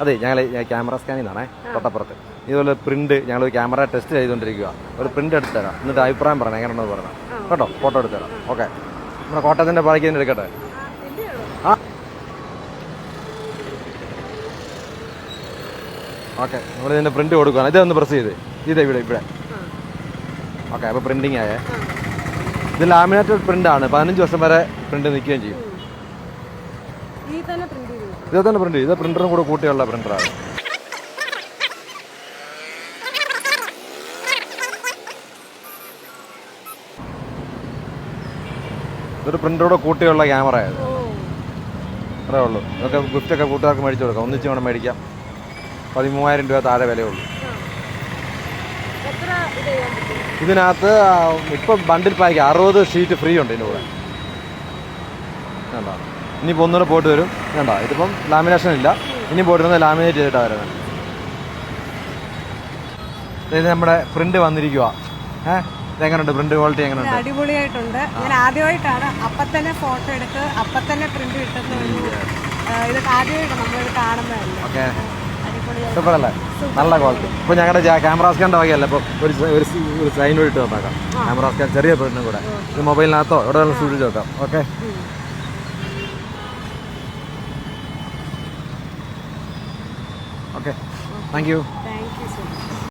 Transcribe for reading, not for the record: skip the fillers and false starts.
അതെ, ഞങ്ങൾ ക്യാമറ സ്കാനിൽ നിന്നാണേ, തൊട്ടപ്പുറത്ത്. ഇതുപോലെ പ്രിന്റ് ഞങ്ങൾ ക്യാമറ ടെസ്റ്റ് ചെയ്തുകൊണ്ടിരിക്കുക. ഒരു പ്രിന്റ് എടുത്തു തരാം, എന്നിട്ട് അഭിപ്രായം പറയണം എങ്ങനെയുണ്ടെന്ന് പറഞ്ഞാൽ കേട്ടോ. ഫോട്ടോ എടുത്തു തരാം. ഓക്കെ, നമ്മുടെ കോട്ടയത്തിന്റെ ബാക്കി തന്നെ എടുക്കട്ടെ. ആ ഓക്കെ, നമ്മൾ ഇതിന്റെ പ്രിന്റ് കൊടുക്കുകയാണ്. ഇതൊന്ന് പ്രസ് ചെയ്ത് ഇവിടെ. ഓക്കെ, അപ്പോൾ പ്രിന്റിങ് ആയേ. ഇത് ലാമിനേറ്റഡ് പ്രിന്റ് ആണ്. 15 വർഷം വരെ പ്രിന്റ് നിൽക്കുകയും ചെയ്യും. ഇത് തന്നെ പ്രിന്റ് ചെയ്ത് പ്രിന്ററും കൂടെ കൂട്ടിയുള്ള പ്രിന്ററാണ്. ഇതൊരു പ്രിന്ററോടെ കൂട്ടിയുള്ള ക്യാമറ ആയത്. അത്രേ ഉള്ളൂ. ഇതൊക്കെ ഗിഫ്റ്റൊക്കെ കൂട്ടുകാർക്ക് മേടിച്ചു കൊടുക്കാം. ഒന്നിച്ച് വേണം മേടിക്കാം. 13,000 രൂപ താഴെ വിലയുള്ളൂ. ഇതിനകത്ത് ഇപ്പം ബണ്ടിൽ പാക്ക് 60 ഷീറ്റ് ഫ്രീ ഉണ്ട് ഇതിൻ്റെ കൂടെ. വേണ്ട, ഇനിയിപ്പോൾ ഒന്നുകൂടെ പോയിട്ട് വരും. വേണ്ട, ഇതിപ്പം ലാമിനേഷൻ ഇല്ല. ഇനി പോയിട്ട് ലാമിനേറ്റ് ചെയ്തിട്ടാണ് വരുന്നത്. ഇത് നമ്മുടെ പ്രിന്റ് വന്നിരിക്കുക. ഇതെങ്ങനെയുണ്ട്? പ്രിന്റ് ക്വാളിറ്റി എങ്ങനെയുണ്ട്? അടിപൊളിയായിട്ടുണ്ട്. ഞാൻ ആദ്യമായിട്ടാണ് അപ്പം തന്നെ ഫോട്ടോ എടുത്ത് അപ്പം തന്നെ പ്രിന്റ് കിട്ടുന്ന ഇത് ആദ്യമായിട്ടാണ് നമ്മളിത് കാണുന്നതല്ലേ. ഓക്കെ, സൂപ്പറല്ലേ? നല്ല ക്വാളിറ്റി. ഇപ്പോൾ ഞങ്ങളുടെ ക്യാമറ സ്കാൻ്റെ വകയല്ല. ഇപ്പോൾ ഒരു സൈൻ വഴി ഇട്ട് നോക്കാം. ക്യാമറ സ്കാൻ ചെറിയ പ്രിന്റിനും കൂടെ. ഇത് മൊബൈലിനകത്തോ എവിടെ വേണം സൂക്ഷിച്ച് നോക്കാം. Okay, okay, thank you.